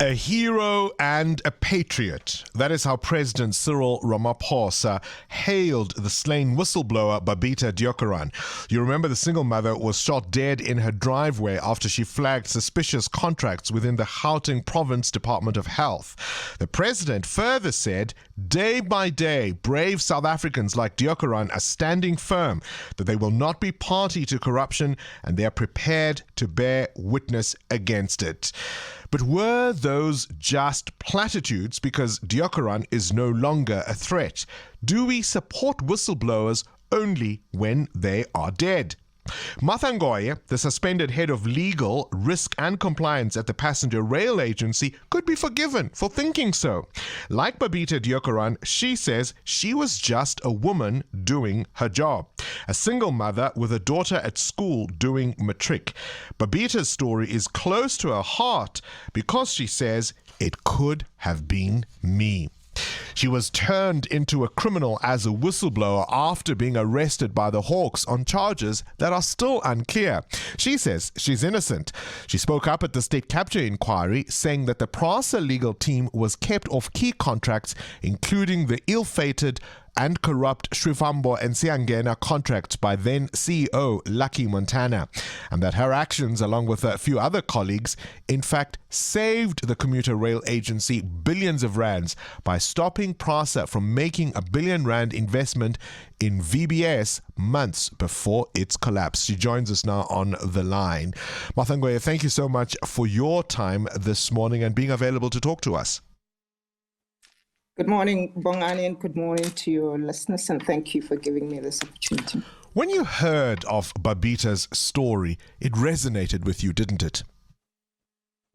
A hero and a patriot. That is how President Cyril Ramaphosa hailed the slain whistleblower Babita Deokaran. You remember the single mother was shot dead in her driveway after she flagged suspicious contracts within the Gauteng Province Department of Health. The president further said, day by day, brave South Africans like Deokaran are standing firm that they will not be party to corruption and they are prepared to bear witness against it. But were those just platitudes because Deokaran is no longer a threat? Do we support whistleblowers only when they are dead? Martha Ngoye, the suspended head of legal, risk and compliance at the Passenger Rail Agency, could be forgiven for thinking so. Like Babita Deokaran, she says she was just a woman doing her job. A single mother with a daughter at school doing matric. Babita's story is close to her heart because she says it could have been me. She was turned into a criminal as a whistleblower after being arrested by the Hawks on charges that are still unclear. She says she's innocent. She spoke up at the state capture inquiry, saying that the PRASA legal team was kept off key contracts, including the ill-fated and corrupt Shrivambo and Siangena contracts by then CEO Lucky Montana, and that her actions, along with a few other colleagues, in fact saved the commuter rail agency billions of rands by stopping PRASA from making a R1 billion investment in VBS months before its collapse. She joins us now on the line. Martha Ngoye, thank you so much for your time this morning and being available to talk to us. Good morning, Bongani, and good morning to your listeners, and thank you for giving me this opportunity. When you heard of Babita's story, it resonated with you, didn't it?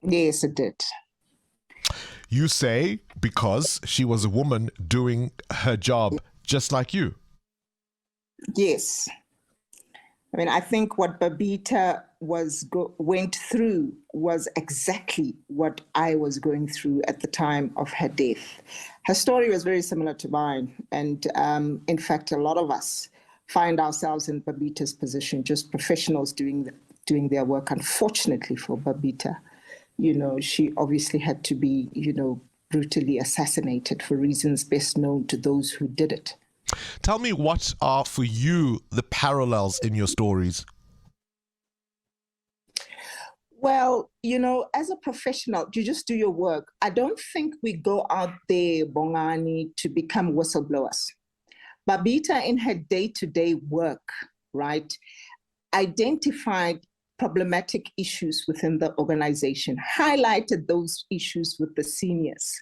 Yes, it did. You say because she was a woman doing her job just like you. Yes. I mean, I think what Babita went through was exactly what I was going through at the time of her death. Her story was very similar to mine. And in fact, a lot of us find ourselves in Babita's position, just professionals doing their work. Unfortunately for Babita, she obviously had to be, brutally assassinated for reasons best known to those who did it. Tell me, what are for you the parallels in your stories? Well, as a professional, you just do your work. I don't think we go out there, Bongani, to become whistleblowers. Babita, in her day-to-day work, right, identified problematic issues within the organization, highlighted those issues with the seniors,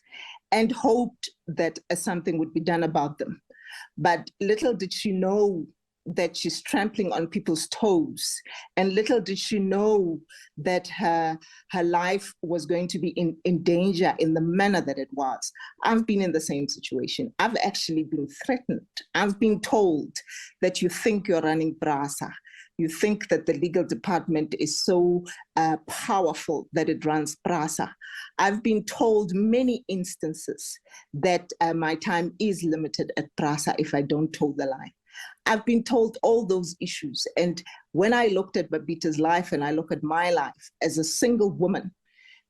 and hoped that something would be done about them. But little did she know that she's trampling on people's toes, and little did she know that her life was going to be in danger in the manner that it was. I've been in the same situation. I've actually been threatened. I've been told that you think you're running PRASA. You think that the legal department is so powerful that it runs PRASA. I've been told many instances that my time is limited at PRASA if I don't toe the line. I've been told all those issues. And when I looked at Babita's life and I look at my life as a single woman,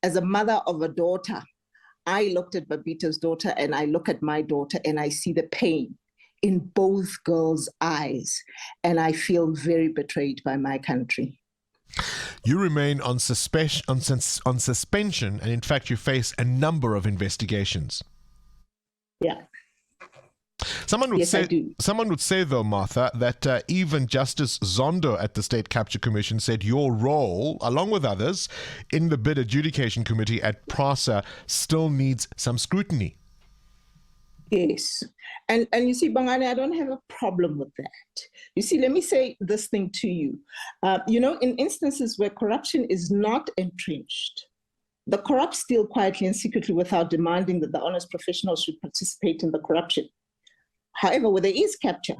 as a mother of a daughter, I looked at Babita's daughter and I look at my daughter and I see the pain in both girls' eyes, and I feel very betrayed by my country. You remain on suspension, and in fact, you face a number of investigations. Yeah. Someone would I do. Someone would say, though, Martha, that even Justice Zondo at the State Capture Commission said your role, along with others, in the bid adjudication committee at PRASA still needs some scrutiny. Yes. And you see, Bongani, I don't have a problem with that. You see, let me say this thing to you. In instances where corruption is not entrenched, the corrupt steal quietly and secretly without demanding that the honest professionals should participate in the corruption. However, where there is capture,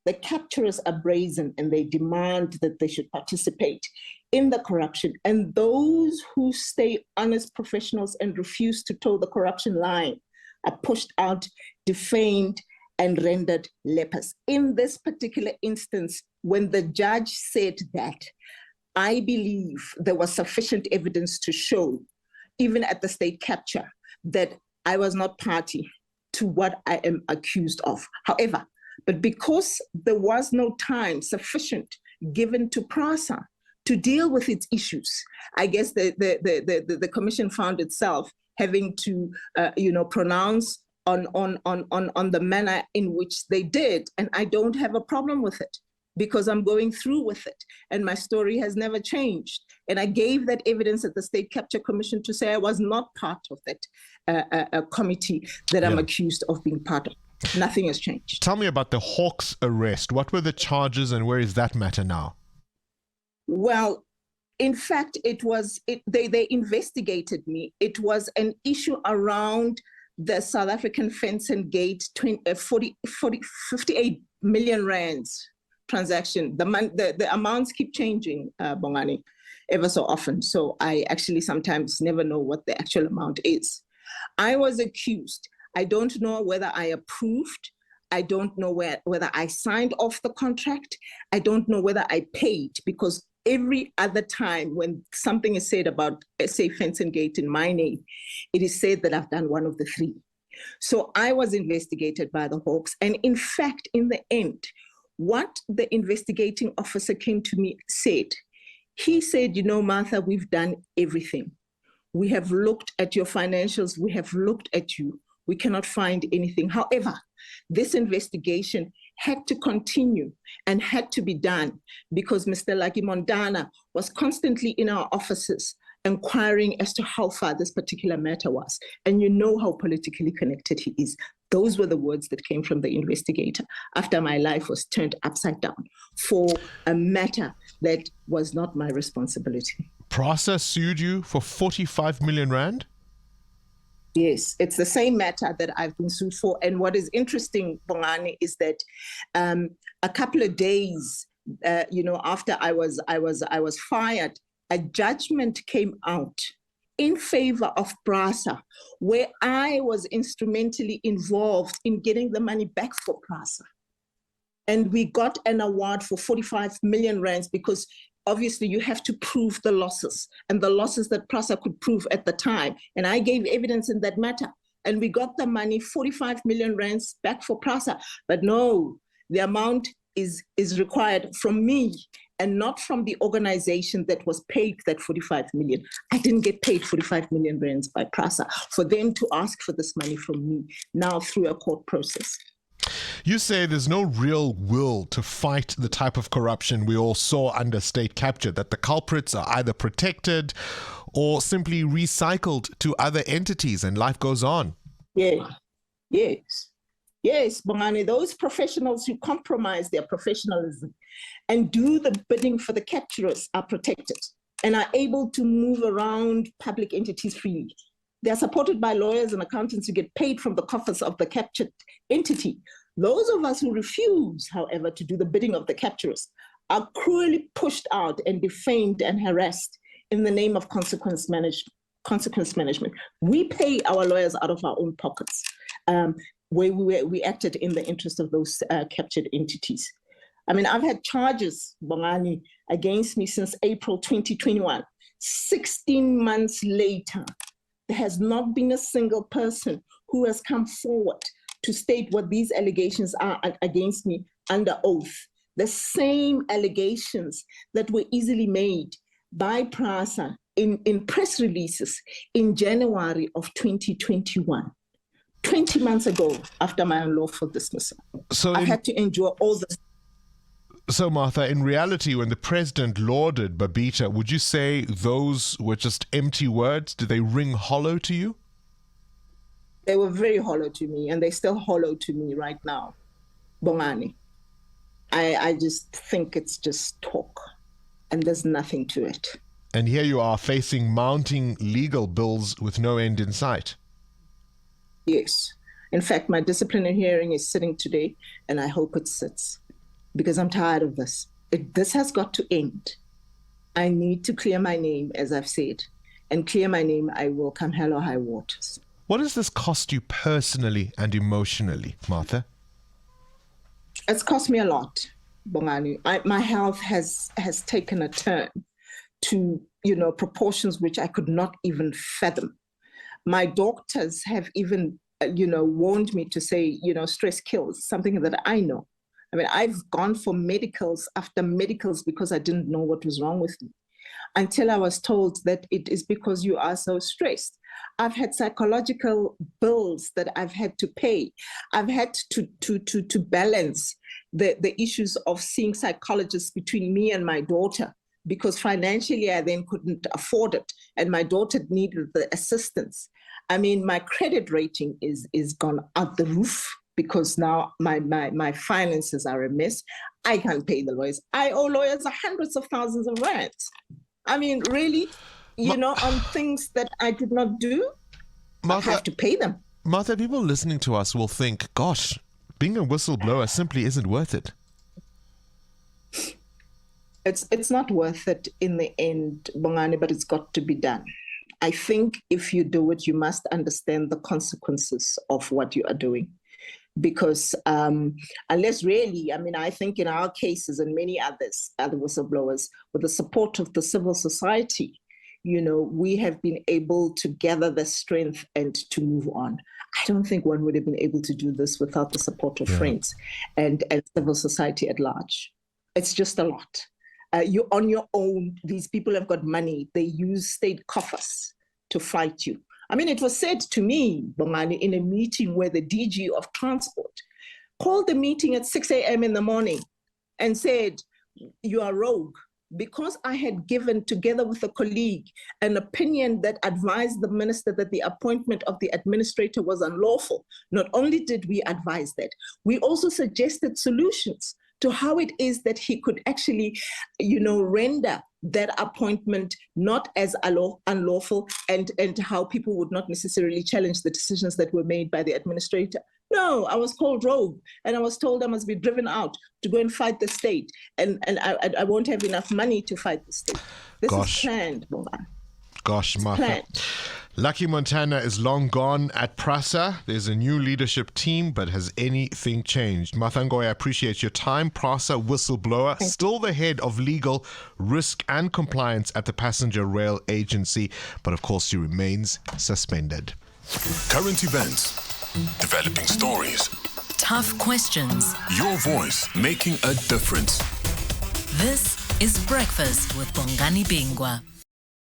the capturers are brazen and they demand that they should participate in the corruption. And those who stay honest professionals and refuse to toe the corruption line are pushed out, defamed, and rendered lepers. In this particular instance, when the judge said that, I believe there was sufficient evidence to show even at the state capture, that I was not party to what I am accused of. However, but because there was no time sufficient given to PRASA to deal with its issues, I guess the commission found itself having to, pronounce on the manner in which they did. And I don't have a problem with it because I'm going through with it. And my story has never changed. And I gave that evidence at the State Capture Commission to say I was not part of that committee that I'm accused of being part of. Nothing has changed. Tell me about the Hawks arrest. What were the charges and where is that matter now? Well, in fact, they investigated me. It was an issue around the South African Fence and Gate 58 million rands transaction. The amounts keep changing, Bongani, ever so often. So I actually sometimes never know what the actual amount is. I was accused. I don't know whether I approved. I don't know whether I signed off the contract. I don't know whether I paid, because every other time when something is said about, say, Fence and Gate in my name, it is said that I've done one of the three. So I was investigated by the Hawks. And in fact, in the end, what the investigating officer came to me said, he said, Martha, we've done everything. We have looked at your financials. We have looked at you. We cannot find anything. However, this investigation had to continue and had to be done because Mr. Lucky Mondana was constantly in our offices inquiring as to how far this particular matter was. And you know how politically connected he is. Those were the words that came from the investigator after my life was turned upside down for a matter that was not my responsibility. PRASA sued you for 45 million rand? Yes, it's the same matter that I've been sued for. And what is interesting, Bongani, is that a couple of days, after I was fired, a judgment came out in favor of PRASA, where I was instrumentally involved in getting the money back for PRASA. And we got an award for 45 million rands because obviously you have to prove the losses and the losses that PRASA could prove at the time. And I gave evidence in that matter. And we got the money, 45 million rands back for PRASA. But no, the amount is required from me and not from the organization that was paid that 45 million. I didn't get paid 45 million rands by PRASA for them to ask for this money from me now through a court process. You say there's no real will to fight the type of corruption we all saw under state capture, that the culprits are either protected or simply recycled to other entities and life goes on. Yeah. Yes, Bongani, those professionals who compromise their professionalism and do the bidding for the capturers are protected and are able to move around public entities freely. They are supported by lawyers and accountants who get paid from the coffers of the captured entity. Those of us who refuse, however, to do the bidding of the capturers are cruelly pushed out and defamed and harassed in the name of consequence management. We pay our lawyers out of our own pockets, where we acted in the interest of those captured entities. I mean, I've had charges, Bongani, against me since April 2021. 16 months later, there has not been a single person who has come forward to state what these allegations are against me under oath. The same allegations that were easily made by PRASA in press releases in January of 2021, 20 months ago after my unlawful dismissal. I had to endure all this. So, Martha, in reality, when the president lauded Babita, would you say those were just empty words? Did they ring hollow to you? They were very hollow to me, and they still hollow to me right now, Bongani. I just think it's just talk, and there's nothing to it. And here you are facing mounting legal bills with no end in sight. Yes. In fact, my disciplinary hearing is sitting today, and I hope it sits, because I'm tired of this. This has got to end. I need to clear my name, as I've said, and clear my name, I will come hell or high waters. What does this cost you personally and emotionally, Martha? It's cost me a lot, Bongani. My health has taken a turn to proportions which I could not even fathom. My doctors have even, warned me to say, stress kills, something that I know. I mean, I've gone for medicals after medicals because I didn't know what was wrong with me, until I was told that it is because you are so stressed. I've had psychological bills that I've had to pay. I've had to balance the issues of seeing psychologists between me and my daughter, because financially I then couldn't afford it, and my daughter needed the assistance. I mean, my credit rating is gone out the roof because now my finances are a mess. I can't pay the lawyers. I owe lawyers hundreds of thousands of rands. I mean, really, on things that I did not do, Martha, I have to pay them. Martha, people listening to us will think, gosh, being a whistleblower simply isn't worth it. It's not worth it in the end, Bongani, but it's got to be done. I think if you do it, you must understand the consequences of what you are doing. Because unless really, I think in our cases and many other whistleblowers, with the support of the civil society, we have been able to gather the strength and to move on. I don't think one would have been able to do this without the support of friends and civil society at large. It's just a lot. You're on your own. These people have got money. They use state coffers to fight you. I mean, it was said to me, Bongani, in a meeting where the DG of Transport called the meeting at 6 a.m. in the morning and said, you are rogue. Because I had given, together with a colleague, an opinion that advised the minister that the appointment of the administrator was unlawful. Not only did we advise that, we also suggested solutions to how it is that he could actually, render that appointment not as unlawful, and how people would not necessarily challenge the decisions that were made by the administrator. No, I was called rogue, and I was told I must be driven out to go and fight the state, and I won't have enough money to fight the state. This is planned, Boban. Gosh, Martha. Lucky Montana is long gone at PRASA. There's a new leadership team, but has anything changed? Martha Ngoye, I appreciate your time. PRASA whistleblower, still the head of legal, risk and compliance at the Passenger Rail Agency, but of course she remains suspended. Current events, developing stories, tough questions, your voice making a difference. This is Breakfast with Bongani Bingwa.